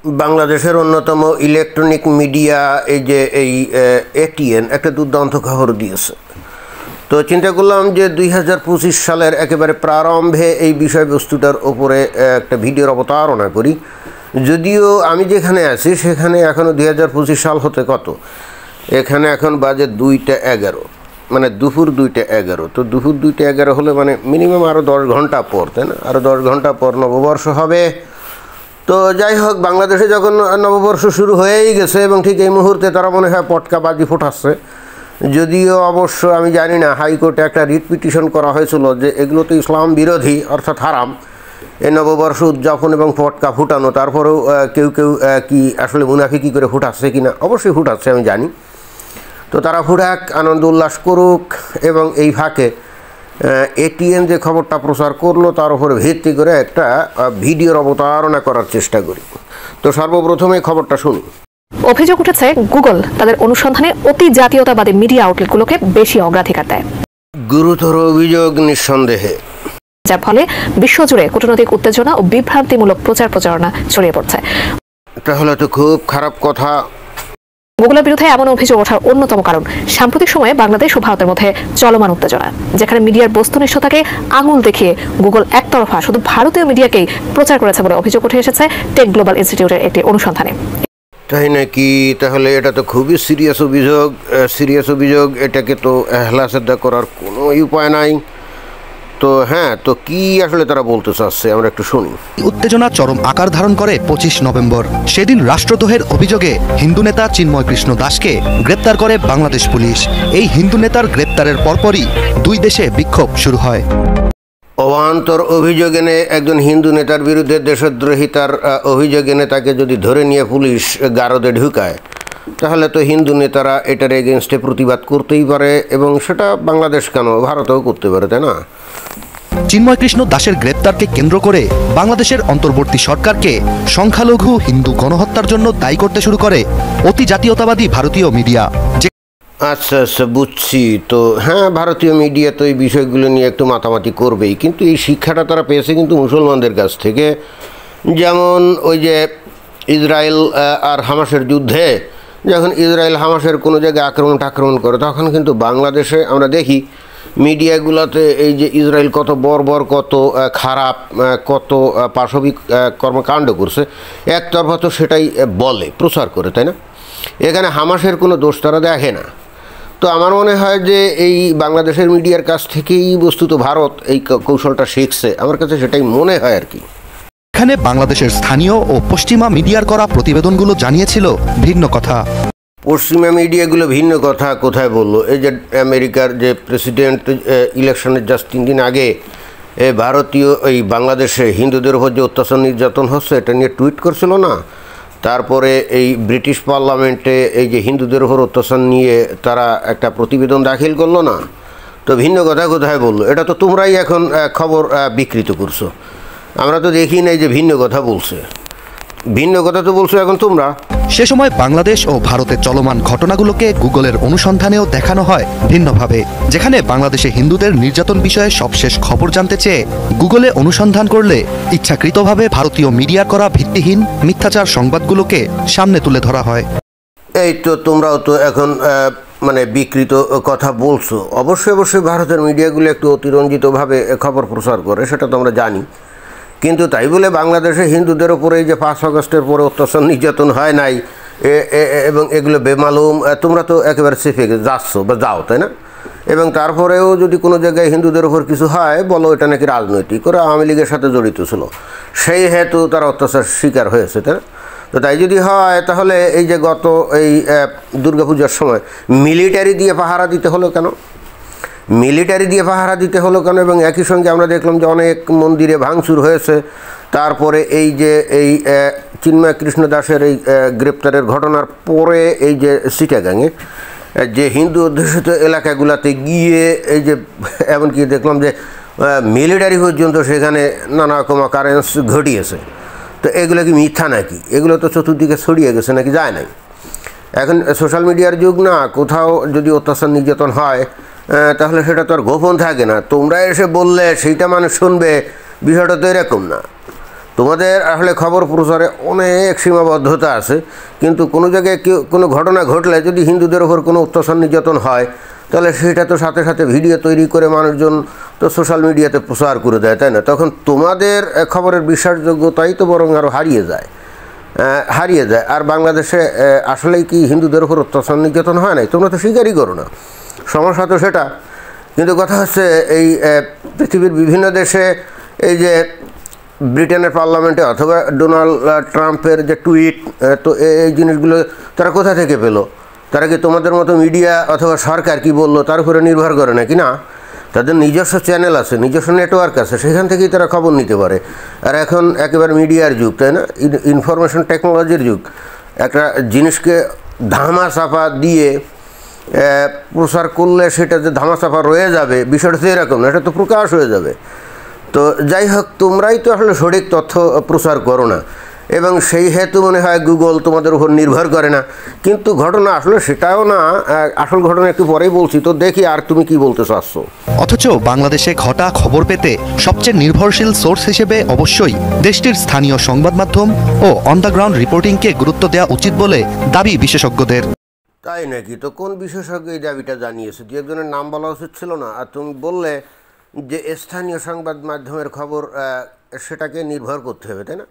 বাংলাদেশের অন্যতম electronic media এই যে এটিএন একটা দুর্দান্ত খবর দিয়েছে। তো চিন্তা করলাম যে 2025 সালের একেবারে প্রারম্ভে এই বিষয়বস্তুটার ওপরে একটা ভিডিওর অবতারণা করি। যদিও আমি যেখানে আছি সেখানে এখনও 2025 সাল হতে কত, এখানে এখন বাজে 2টা 11, মানে দুপুর 2টা 11। তো দুপুর 2টা 11 হলে মানে মিনিমাম আরও 10 ঘন্টা পর, তাই না? আরও 10 ঘন্টা পর নববর্ষ হবে। তো যাই হোক, বাংলাদেশে যখন নববর্ষ শুরু হয়েই গেছে এবং ঠিক এই মুহূর্তে তারা মনে হয় পটকাবাজি ফোটাচ্ছে। যদিও অবশ্য আমি জানি না, হাইকোর্টে একটা রিট পিটিশন করা হয়েছিল যে এগুলো তো ইসলাম বিরোধী, অর্থাৎ হারাম, এই নববর্ষ উদযাপন এবং পটকা ফুটানো। তারপরেও কেউ কেউ কি আসলে মুনাফিকি করে ফুটাচ্ছে কি না, অবশ্যই ফুটাচ্ছে, আমি জানি। তো তারা ফুটাক, আনন্দ উল্লাস করুক। এবং এই ফাঁকে এটিএন যে খবরটা প্রচার করলো তার উপরে ভিত্তি করে একটা ভিডিওর অবতারণা করার চেষ্টা করি। তো সর্বপ্রথমে খবরটা শুনি। অভিযোগ উঠেছে গুগল তাদের অনুসন্ধানে অতি জাতীয়তাবাদী মিডিয়া আউটলেটগুলোকে বেশি অগ্রাধিকার দেয়। গুরুতর অভিযোগ নিঃসন্দেহে, যার ফলে বিশ্বজুড়ে কূটনৈতিক উত্তেজনা ও বিভ্রান্তিমূলক প্রচারণা ছড়িয়ে পড়ছে। তাহলে তো খুব খারাপ কথা। গুগলের বিরুদ্ধে এমন অভিযোগ ওঠার অন্যতম কারণ সাম্প্রতিক সময়ে বাংলাদেশ ও ভারতের মধ্যে চলমান উত্তেজনা, যেখানে মিডিয়ার বস্তুনিষ্ঠতাকে আঙুল দেখিয়ে গুগল একতরফা শুধু ভারতীয় মিডিয়াকেই প্রচার করেছে বলে অভিযোগ উঠে এসেছে টেক গ্লোবাল ইনস্টিটিউটের একটি অনুসন্ধানে। তাই নাকি? তাহলে এটা তো খুবই সিরিয়াস অভিযোগ। এটাকে তো হেলাসেদ্ধা করার কোনো উপায় নাই। তো হ্যাঁ, তো কি আসলে তারা বলতে চাচ্ছে আমরা একটু শুনি। উত্তেজনা চরম আকার ধারণ করে 25 নভেম্বর। সেদিন রাষ্ট্রদ্রোহের অভিযোগে হিন্দু নেতা চিন্ময় কৃষ্ণ দাসকে গ্রেপ্তার করে বাংলাদেশ পুলিশ। এই হিন্দু নেতার গ্রেপ্তারের পরপরই দুই দেশে বিক্ষোভ শুরু হয়। অবান্তর অভিযোগ এনে একজন হিন্দু নেতার বিরুদ্ধে দেশদ্রোহিতার অভিযোগ এনে তাকে যদি ধরে নিয়ে পুলিশ গারদে ঢুকায়, তাহলে তো হিন্দু নেতারা এটার এগেনস্টে প্রতিবাদ করতেই পারে, এবং সেটা বাংলাদেশ কেন, ভারতেও করতে পারে, তাই না? চিন্ময় কৃষ্ণ দাসের গ্রেপ্তারকে কেন্দ্র করে বাংলাদেশের অন্তর্বর্তী সরকারকে সংখ্যালঘু হিন্দু গণহত্যার জন্য দায়ী করতে শুরু করে অতি জাতীয়তাবাদী ভারতীয় মিডিয়া। আচ্ছা, বুঝছি। তো হ্যাঁ, ভারতীয় মিডিয়া তো এই বিষয়গুলো নিয়ে একটু মাতামাতি করবেই, কিন্তু এই শিক্ষাটা তারা পেয়েছে কিন্তু মুসলমানদের কাছ থেকে। যেমন ওই যে ইসরায়েল আর হামাসের যুদ্ধে, যখন ইসরায়েল হামাসের কোনো জায়গায় আক্রমণ করে, তখন কিন্তু বাংলাদেশে আমরা দেখি মিডিয়াগুলোতে এই যে ইসরায়েল কত বর্বর, কত খারাপ, কত পাশবিক কর্মকাণ্ড করছে, একতরফা তো সেটাই বলে, প্রচার করে, তাই না? এখানে হামাসের কোনো দোষ তারা দেখে না। তো আমার মনে হয় যে এই বাংলাদেশের মিডিয়ার কাছ থেকেই বস্তুত ভারত এই কৌশলটা শিখছে, আমার কাছে সেটাই মনে হয় আর কি। এখানে বাংলাদেশের স্থানীয় ও পশ্চিমা মিডিয়ার করা প্রতিবেদনগুলো জানিয়েছিল ভিন্ন কথা। পশ্চিমা মিডিয়াগুলো ভিন্ন কথা কোথায় বললো? এই যে আমেরিকার যে প্রেসিডেন্ট ইলেকশনের জাস্ট 3 দিন আগে ভারতীয় এই বাংলাদেশে হিন্দুদের উপর যে অত্যাচার নির্যাতন হচ্ছে এটা নিয়ে টুইট করছিল না? তারপরে এই ব্রিটিশ পার্লামেন্টে এই যে হিন্দুদের উপর অত্যাচার নিয়ে তারা একটা প্রতিবেদন দাখিল করলো না? তো ভিন্ন কথা কোথায় বললো? এটা তো তোমরাই এখন খবর বিকৃত করছো। আমরা তো দেখি নাই যে ভিন্ন কথা বলছে। ভিন্ন কথা তো বলছো এখন তোমরা। সে সময় বাংলাদেশ ও ভারতের চলমান ঘটনাগুলোকে গুগলের অনুসন্ধানেও দেখানো হয় ভিন্নভাবে, যেখানে বাংলাদেশে হিন্দুদের নির্যাতন বিষয়ে সবশেষ খবর জানতে চেয়ে গুগলে অনুসন্ধান করলে ইচ্ছাকৃতভাবে ভারতীয় মিডিয়ার করা ভিত্তিহীন মিথ্যাচার সংবাদগুলোকে সামনে তুলে ধরা হয়। এই তো তোমরাও তো এখন মানে বিকৃত কথা বলছো। অবশ্যই ভারতের মিডিয়াগুলো একটু অতিরঞ্জিতভাবে খবর প্রচার করে, সেটা তো আমরা জানি। কিন্তু তাই বলে বাংলাদেশে হিন্দুদের ওপরে যে 5 আগস্টের পরে অত্যাচার নির্যাতন হয় নাই এবং এগুলো বেমালুম, তোমরা তো একেবারে চেপে যাচ্ছ বা যাও, তাই না? এবং তারপরেও যদি কোনো জায়গায় হিন্দুদের ওপর কিছু হয়, বলো এটা নাকি রাজনৈতিক করে আওয়ামী লীগের সাথে জড়িত ছিল, সেই হেতু তারা অত্যাচার শিকার হয়েছে, তাই না? তো তাই যদি হয়, তাহলে এই যে গত এই দুর্গাপূজার সময় মিলিটারি দিয়ে পাহারা দিতে হলো কেন? এবং একই সঙ্গে আমরা দেখলাম যে অনেক মন্দিরে ভাঙচুর হয়েছে। তারপরে এই যে এই চিন্ময় কৃষ্ণ দাসের এই গ্রেপ্তারের ঘটনার পরে এই যে চিটাগাঙে যে হিন্দু অধ্যুষিত এলাকাগুলোতে গিয়ে এই যে এমনকি দেখলাম যে মিলিটারি পর্যন্ত সেখানে নানা রকম অকারেন্স ঘটিয়েছে। তো এগুলো কি মিথ্যা নাকি? এগুলো তো চতুর্দিকে ছড়িয়ে গেছে নাকি, যায় নাই? এখন সোশ্যাল মিডিয়ার যুগ না, কোথাও যদি অত্যাচার নির্যাতন হয় তাহলে সেটা তো আর গোপন থাকে না। তোমরা এসে বললে সেইটা মানুষ শুনবে, বিষয়টা তো এরকম না। তোমাদের আসলে খবর প্রচারে অনেক সীমাবদ্ধতা আছে, কিন্তু কোনো জায়গায় কোনো ঘটনা ঘটলে যদি হিন্দুদের ওপর কোনো অত্যাচার নির্যাতন হয় তাহলে সেটা তো সাথে সাথে ভিডিও তৈরি করে মানুষজন তো সোশ্যাল মিডিয়াতে প্রচার করে দেয়, তাই না? তখন তোমাদের খবরের বিশ্বাসযোগ্যতাই তো বরং আরও হারিয়ে যায়। আর বাংলাদেশে আসলেই কি হিন্দুদের ওপর অত্যাচার নির্যাতন হয় নাই? তোমরা তো স্বীকারই করো না, সমস্যা তো সেটা। কিন্তু কথা হচ্ছে এই পৃথিবীর বিভিন্ন দেশে এই যে ব্রিটেনের পার্লামেন্টে অথবা ডোনাল্ড ট্রাম্পের যে টুইট, তো এই জিনিসগুলো তারা কোথা থেকে পেলো? তারা কি তোমাদের মতো মিডিয়া অথবা সরকার কি বললো তার উপরে নির্ভর করে নাকি? না, তাদের নিজস্ব চ্যানেল আছে, নিজস্ব নেটওয়ার্ক আছে, সেখান থেকেই তারা খবর নিতে পারে। আর এখন একেবারে মিডিয়ার যুগ, তাই না? ইনফরমেশন টেকনোলজির যুগ। একটা জিনিসকে ধামাচাপা দিয়ে প্রচার করলে সেটা যে ধামাচাপা রয়ে যাবে, বিষয়টা তো এরকম না, এটা তো প্রকাশ হয়ে যাবে। তো যাই হোক, তোমরাই তো আসলে সঠিক তথ্য প্রচার করো না, এবং সেই হেতু মনে হয় গুগল তোমাদের উপর নির্ভর করে না। কিন্তু ঘটনা আসলে সেটাও না, আসল ঘটনা একটু পরেই বলছি, তো দেখি আর তুমি কি বলতে চাচ্ছ। অথচ বাংলাদেশে ঘটা খবর পেতে সবচেয়ে নির্ভরশীল সোর্স হিসেবে অবশ্যই দেশটির স্থানীয় সংবাদ মাধ্যম ও অন দ্য গ্রাউন্ড রিপোর্টিংকে গুরুত্ব দেওয়া উচিত বলে দাবি বিশেষজ্ঞদের। তাই নাকি? তো কোন বিশেষজ্ঞ এই দাবিটা জানিয়েছে? দু একজনের নাম বলা উচিত ছিল না? আর তুমি বললে যে স্থানীয় সংবাদ মাধ্যমের খবর সেটাকে নির্ভর করতে হবে, তাই না?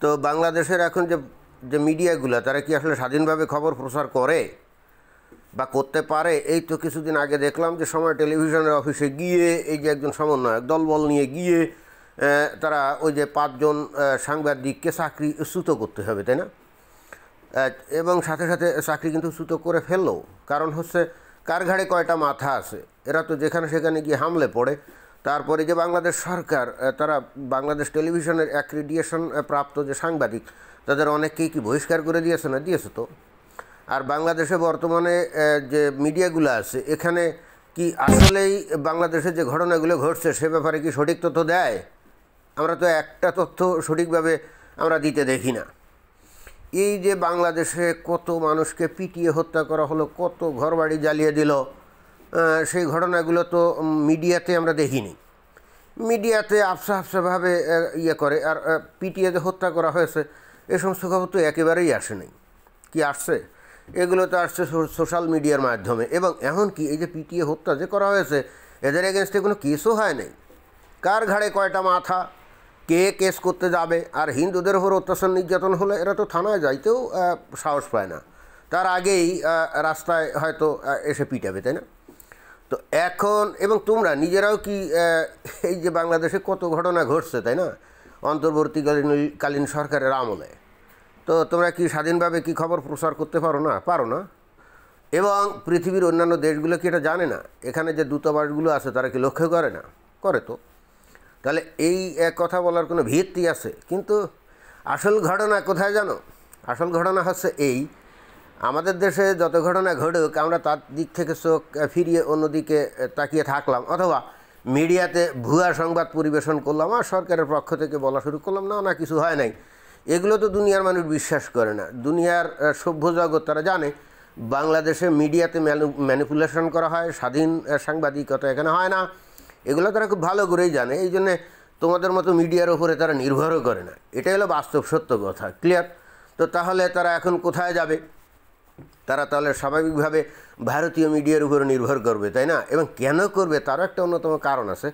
তো বাংলাদেশের এখন যে মিডিয়াগুলো, তারা কি আসলে স্বাধীনভাবে খবর প্রচার করে বা করতে পারে? এই তো কিছুদিন আগে দেখলাম যে সময় টেলিভিশনের অফিসে গিয়ে এই যে একজন সমন্বয়ক দলবল নিয়ে গিয়ে তারা ওই যে 5 জন সাংবাদিককে চাকরিচ্যুত করতে হবে, তাই না? এবং সাথে সাথে চাকরি কিন্তু চ্যুত করে ফেললো। কারণ হচ্ছে কার ঘাড়ে কয়টা মাথা আছে, এরা তো যেখানে সেখানে গিয়ে হামলে পড়ে। তারপরে যে বাংলাদেশ সরকার, তারা বাংলাদেশ টেলিভিশনের অ্যাক্রিডিয়েশন প্রাপ্ত যে সাংবাদিক, তাদের অনেককেই কি বহিষ্কার করে দিয়েছে না? দিয়েছে তো। আর বাংলাদেশে বর্তমানে যে মিডিয়াগুলো আছে, এখানে কি আসলেই বাংলাদেশে যে ঘটনাগুলো ঘটছে সে ব্যাপারে কি সঠিক তথ্য দেয়? আমরা তো একটা তথ্য সঠিকভাবে আমরা দিতে দেখি না। এই যে বাংলাদেশে কত মানুষকে পিটিয়ে হত্যা করা হলো, কত ঘরবাড়ি জ্বালিয়ে দিল, সেই ঘটনাগুলো তো মিডিয়াতে আমরা দেখিনি। মিডিয়াতে আফসা আফসাভাবে ইয়ে করে, আর পিটিয়ে যে হত্যা করা হয়েছে এ সমস্ত খবর তো একেবারেই আসে নাই। কি আসছে? এগুলো তো আসছে সোশ্যাল মিডিয়ার মাধ্যমে। এবং এমনকি এই যে পিটিয়ে হত্যা যে করা হয়েছে, এদের এগেনস্টে কোনো কেসও হয় নাই। কার ঘাড়ে কয়টা মাথা, কে কেস করতে যাবে? আর হিন্দুদের উপর অত্যাচার নির্যাতন হলে এরা তো থানায় যাইতেও সাহস পায় না, তার আগেই রাস্তায় হয়তো এসে পিটাবে, তাই না? তো এখন এবং তোমরা নিজেরাও কি এই যে বাংলাদেশে কত ঘটনা ঘটছে, তাই না, অন্তর্বর্তীকালীন সরকারের আমলে, তো তোমরা কি স্বাধীনভাবে কি খবর প্রচার করতে পারো না? এবং পৃথিবীর অন্যান্য দেশগুলো কি এটা জানে না? এখানে যে দূতাবাসগুলো আছে তারা কি লক্ষ্য করে না? করে তো। তাহলে এই কথা বলার কোনো ভিত্তি আছে? কিন্তু আসল ঘটনা কোথায় জানো? আসল ঘটনা হচ্ছে এই, আমাদের দেশে যত ঘটনা ঘটুক আমরা তার দিক থেকে চোখ ফিরিয়ে অন্যদিকে তাকিয়ে থাকলাম, অথবা মিডিয়াতে ভুয়া সংবাদ পরিবেশন করলাম, আর সরকারের পক্ষ থেকে বলা শুরু করলাম না কিছু হয় নাই। এগুলো তো দুনিয়ার মানুষ বিশ্বাস করে না। দুনিয়ার সভ্য জগৎ তারা জানে বাংলাদেশে মিডিয়াতে ম্যানিপুলেশন করা হয়, স্বাধীন সাংবাদিকতা এখানে হয় না। এগুলো তারা খুব ভালো করেই জানে। এই জন্যে তোমাদের মতো মিডিয়ার ওপরে তারা নির্ভরও করে না। এটাই হলো বাস্তব সত্য কথা। ক্লিয়ার? তো তাহলে তারা এখন কোথায় যাবে? তারা তাহলে স্বাভাবিকভাবে ভারতীয় মিডিয়ার উপরে নির্ভর করবে, তাই না? এবং কেন করবে তারও একটা অন্যতম কারণ আছে।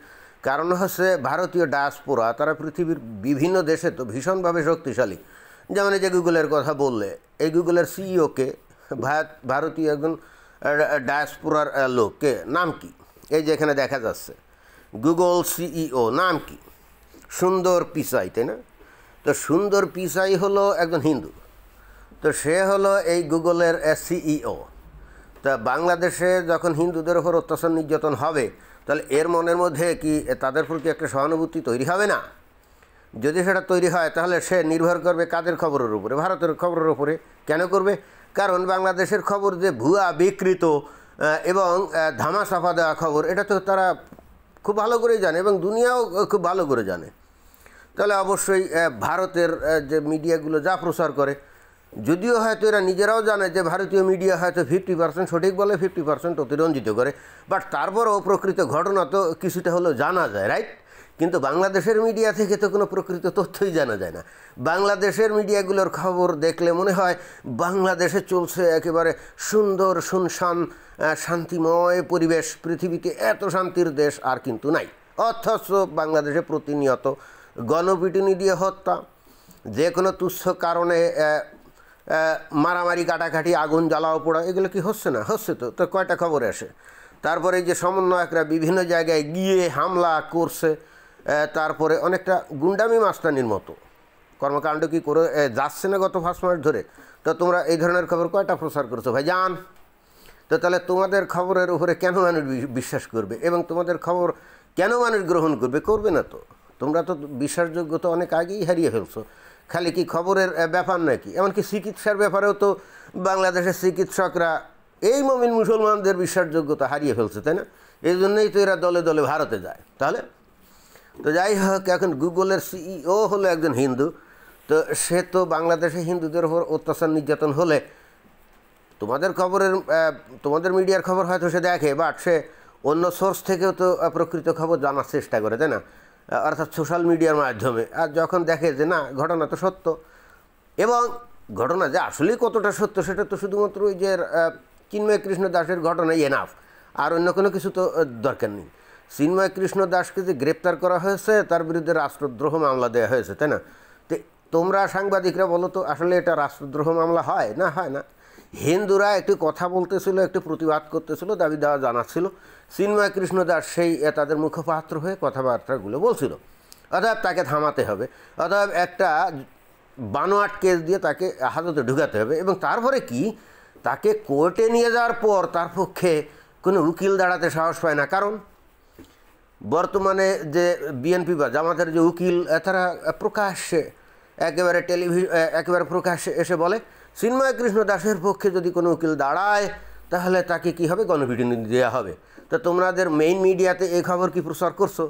কারণ হচ্ছে ভারতীয় ডায়াসপোরা, তারা পৃথিবীর বিভিন্ন দেশে তো ভীষণভাবে শক্তিশালী। যেমন এই যে গুগলের কথা বললে, এই গুগলের সিইওকে ভারতীয় একজন ডায়াসপোরার লোককে, নাম কি? এই যে এখানে দেখা যাচ্ছে গুগল সিইও, নাম কি? সুন্দর পিচাই, তাই না? তো সুন্দর পিচাই হলো একজন হিন্দু, তো সে হলো এই গুগলের সিইও। তা বাংলাদেশে যখন হিন্দুদের ওপর অত্যাচার নির্যাতন হবে, তাহলে এর মনের মধ্যে কি তাদের প্রতি একটা সহানুভূতি তৈরি হবে না? যদি সেটা তৈরি হয় তাহলে সে নির্ভর করবে কাদের খবরের উপরে? ভারতের খবরের উপরে। কেন করবে? কারণ বাংলাদেশের খবর যে ভুয়া, বিকৃত এবং ধামাচাপা দেওয়া খবর, এটা তো তারা খুব ভালো করেই জানে এবং দুনিয়াও খুব ভালো করে জানে। তাহলে অবশ্যই ভারতের যে মিডিয়াগুলো যা প্রচার করে, যদিও হয়তো এরা নিজেরাও জানে যে ভারতীয় মিডিয়া হয়তো 50% সঠিক বলে, 50% অতিরঞ্জিত করে, বাট তারপরও প্রকৃত ঘটনা তো কিছুটা হলেও জানা যায়, রাইট? কিন্তু বাংলাদেশের মিডিয়া থেকে তো কোনো প্রকৃত তথ্যই জানা যায় না। বাংলাদেশের মিডিয়াগুলোর খবর দেখলে মনে হয় বাংলাদেশে চলছে একেবারে সুন্দর শুনশান শান্তিময় পরিবেশ, পৃথিবীতে এত শান্তির দেশ আর কিন্তু নাই। অথচ বাংলাদেশে প্রতিনিয়ত গণপিটুনি দিয়ে হত্যা, যে কোনো তুচ্ছ কারণে মারামারি কাটাকাটি, আগুন জ্বালাও পোড়া, এগুলো কি হচ্ছে না? হচ্ছে তো। তো কয়টা খবরে আসে? তারপরে যে সমন্বয়করা বিভিন্ন জায়গায় গিয়ে হামলা করছে, তারপরে অনেকটা গুন্ডামি মাস্তানির মতো কর্মকাণ্ড কি করে যাচ্ছে না গত 5 মাস ধরে। তো তোমরা এই ধরনের খবর কয়টা প্রচার করছো ভাই জান? তো তাহলে তোমাদের খবরের উপরে কেন মানুষ বিশ্বাস করবে এবং তোমাদের খবর কেন মানুষ গ্রহণ করবে? করবে না তো। তোমরা তো বিশ্বাসযোগ্যতা অনেক আগেই হারিয়ে ফেলছো। খালি কি খবরের ব্যাপার নাকি? এমনকি চিকিৎসার ব্যাপারেও তো বাংলাদেশের চিকিৎসকরা এই মুমিন মুসলমানদের বিশ্বাসযোগ্যতা হারিয়ে ফেলছে, তাই না? এই জন্যই তো এরা দলে দলে ভারতে যায়। তাহলে তো যাই হোক, এখন গুগলের সিইও হলো একজন হিন্দু। তো সে তো বাংলাদেশে হিন্দুদের ওপর অত্যাচার নির্যাতন হলে তোমাদের মিডিয়ার খবর হয়তো সে দেখে, বাট সে অন্য সোর্স থেকেও তো প্রকৃত খবর জানার চেষ্টা করে, তাই না? অর্থাৎ সোশ্যাল মিডিয়ার মাধ্যমে। আর যখন দেখে যে না, ঘটনা তো সত্য, এবং ঘটনা যে আসলেই কতটা সত্য সেটা তো শুধুমাত্র ওই যে চিন্ময় কৃষ্ণ দাসের ঘটনাই এনাফ, আর অন্য কোনো কিছু তো দরকার নেই। চিন্ময় কৃষ্ণ দাসকে যে গ্রেপ্তার করা হয়েছে, তার বিরুদ্ধে রাষ্ট্রদ্রোহ মামলা দেওয়া হয়েছে, তাই না? তো তোমরা সাংবাদিকরা বলো তো, আসলে এটা রাষ্ট্রদ্রোহ মামলা হয় না? হয় না। হিন্দুরা একটু কথা বলতেছিল, একটু প্রতিবাদ করতেছিল, দাবি দেওয়া জানাচ্ছিল, চিন্ময় কৃষ্ণ দাস সেই তাদের মুখপাত্র হয়ে কথাবার্তাগুলো বলছিল। অতএব তাকে থামাতে হবে, অতএব একটা বানোয়াট কেস দিয়ে তাকে হাজতে ঢুকাতে হবে, এবং তারপরে কি, তাকে কোর্টে নিয়ে যাওয়ার পর তার পক্ষে কোনো উকিল দাঁড়াতে সাহস পায় না। কারণ বর্তমানে যে বিএনপি বা জামাতের যে উকিল, তারা প্রকাশ্যে একেবারে প্রকাশ্যে এসে বলে চিন্ময় কৃষ্ণ দাসের পক্ষে যদি কোনো উকিল দাঁড়ায় তাহলে তাকে কি হবে, গণপিটুনি দেওয়া হবে। তো তোমাদের মেইন মিডিয়াতে এই খবর কি প্রচার করছো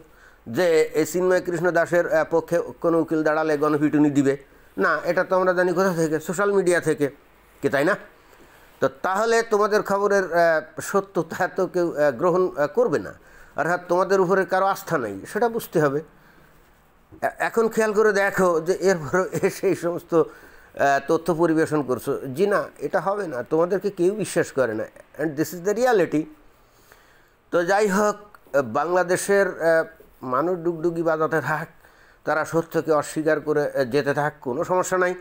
যে এই চিন্ময় কৃষ্ণ দাসের পক্ষে কোনো উকিল দাঁড়ালে গণপিটুনি দিবে? না, এটা তো আমরা জানি কোথা থেকে, সোশ্যাল মিডিয়া থেকে, কি তাই না? তো তাহলে তোমাদের খবরের সত্যতা তো কেউ গ্রহণ করবে না, অর্থাৎ তোমাদের উপরে কারো আস্থা নেই, সেটা বুঝতে হবে। এখন খেয়াল করে দেখো যে এরপরও এসে এই সমস্ত তথ্য পরিবেশন করছো। জি না, এটা হবে না, তোমাদেরকে কেউ বিশ্বাস করে না, and this is the reality. তো যাই হোক, বাংলাদেশের মানুষ ডুগডুগি বাজাতে থাক, তারা সত্যকে অস্বীকার করে যেতে থাক, কোনো সমস্যা নাই।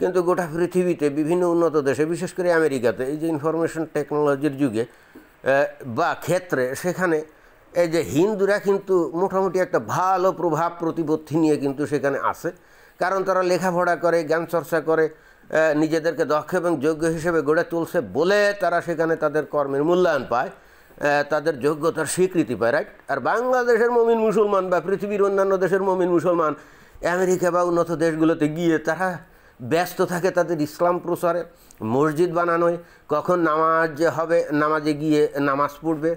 কিন্তু গোটা পৃথিবীতে বিভিন্ন উন্নত দেশে, বিশেষ করে আমেরিকাতে, এই যে ইনফরমেশন টেকনোলজির যুগে বা ক্ষেত্রে, সেখানে এই যে হিন্দুরা কিন্তু মোটামুটি একটা ভালো প্রভাব প্রতিপত্তি নিয়ে কিন্তু সেখানে আসে। কারণ তারা লেখাপড়া করে, জ্ঞান চর্চা করে, নিজেদেরকে দক্ষ এবং যোগ্য হিসেবে গড়ে তুলছে বলে তারা সেখানে তাদের কর্মের মূল্যায়ন পায়, তাদের যোগ্যতার স্বীকৃতি পায়, রাইট? আর বাংলাদেশের মুমিন মুসলমান বা পৃথিবীর অন্যান্য দেশের মুমিন মুসলমান আমেরিকা বা উন্নত দেশগুলোতে গিয়ে তারা ব্যস্ত থাকে তাদের ইসলাম প্রচারে, মসজিদ বানানোয়, কখন নামাজ হবে, নামাজে গিয়ে নামাজ পড়বে,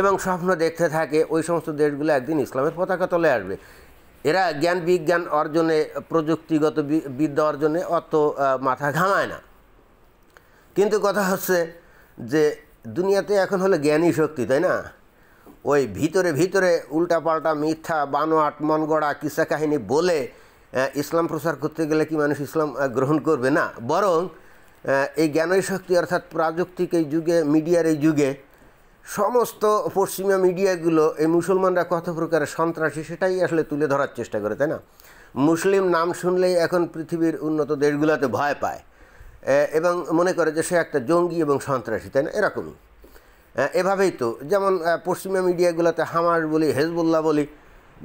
এবং স্বপ্ন দেখতে থাকে ওই সমস্ত দেশগুলো একদিন ইসলামের পতাকা তলে আসবে। এরা জ্ঞান বিজ্ঞান অর্জনে, প্রযুক্তিগত বিদ্যা অর্জনে অত মাথা ঘামায় না। কিন্তু কথা হচ্ছে যে দুনিয়াতে এখন হলো জ্ঞানী শক্তি, তাই না? ওই ভিতরে ভিতরে উল্টাপাল্টা মিথ্যা বানোয়াট মন গড়া কিসা কাহিনী বলে ইসলাম প্রচার করতে গেলে কি মানুষ ইসলাম গ্রহণ করবে? না, বরং এই জ্ঞানী শক্তি অর্থাৎ প্রাযুক্তিক এই যুগে, মিডিয়ার এই যুগে সমস্ত পশ্চিমা মিডিয়াগুলো এই মুসলমানরা কত প্রকারের সন্ত্রাসী সেটাই আসলে তুলে ধরার চেষ্টা করে, তাই না? মুসলিম নাম শুনলেই এখন পৃথিবীর উন্নত দেশগুলোতে ভয় পায় এবং মনে করে যে সে একটা জঙ্গি এবং সন্ত্রাসী, তাই না? এরকমই এভাবেই তো, যেমন পশ্চিমা মিডিয়াগুলোতে হামাস বলি, হেজবুল্লাহ বলি,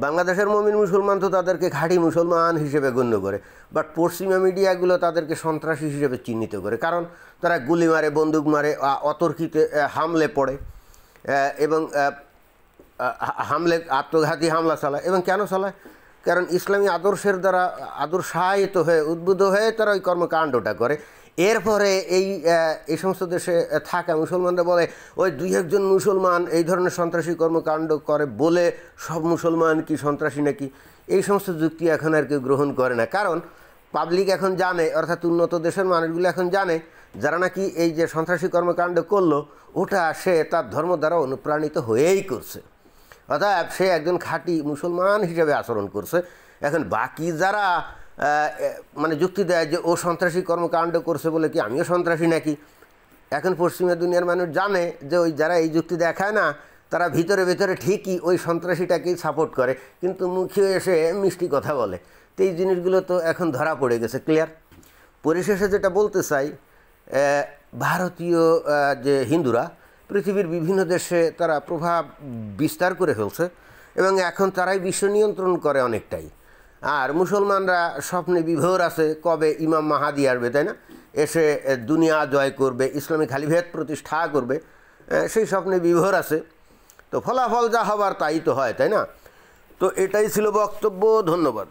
বাংলাদেশের মুমিন মুসলমান তো তাদেরকে খাঁটি মুসলমান হিসেবে গণ্য করে, বাট পশ্চিমা মিডিয়াগুলো তাদেরকে সন্ত্রাসী হিসেবে চিহ্নিত করে। কারণ তারা গুলি মারে, বন্দুক মারে, অতর্কিতে হামলে পড়ে এবং আত্মঘাতী হামলা চালায়। এবং কেন চালায়? কারণ ইসলামী আদর্শের দ্বারা আদর্শায়িত হয়ে, উদ্বুদ্ধ হয়ে তারা ওই কর্মকাণ্ডটা করে। এরপরে এই সমস্ত দেশে থাকা মুসলমানরা বলে ওই 2-1 মুসলমান এই ধরনের সন্ত্রাসী কর্মকাণ্ড করে বলে সব মুসলমান কি সন্ত্রাসী নাকি? এই সমস্ত যুক্তি এখন আর কেউ গ্রহণ করে না। কারণ পাবলিক এখন জানে, অর্থাৎ উন্নত দেশের মানুষগুলো এখন জানে, যারা নাকি এই যে সন্ত্রাসী কর্মকাণ্ড করলো ওটা সে তার ধর্ম দ্বারা অনুপ্রাণিত হয়েই করছে। অর্থাৎ সে একজন খাঁটি মুসলমান হিসেবে আচরণ করছে। এখন বাকি যারা মানে যুক্তি দেয় যে ও সন্ত্রাসী কর্মকাণ্ড করছে বলে কি আমিও সন্ত্রাসী নাকি, এখন পশ্চিমা দুনিয়ার মানুষ জানে যে ওই যারা এই যুক্তি দেখায় না তারা ভিতরে ভিতরে ঠিকই ওই সন্ত্রাসীটাকেই সাপোর্ট করে, কিন্তু মুখে এসে মিষ্টি কথা বলে। তো এই জিনিসগুলো তো এখন ধরা পড়ে গেছে, ক্লিয়ার। পরিশেষে যেটা বলতে চাই, ভারতীয় যে হিন্দুরা পৃথিবীর বিভিন্ন দেশে তারা প্রভাব বিস্তার করে ফেলছে এবং এখন তারাই বিশ্ব নিয়ন্ত্রণ করে অনেকটাই। আর মুসলমানরা স্বপ্নে বিভোর আছে কবে ইমাম মাহাদি আসবে, তাই না, এসে দুনিয়া জয় করবে, ইসলামী খালিফাত প্রতিষ্ঠা করবে, সেই স্বপ্নে বিভোর আছে। তো ফলাফল যা হবার তাই তো হয়, তাই না। তো এটাই ছিল বক্তব্য। ধন্যবাদ।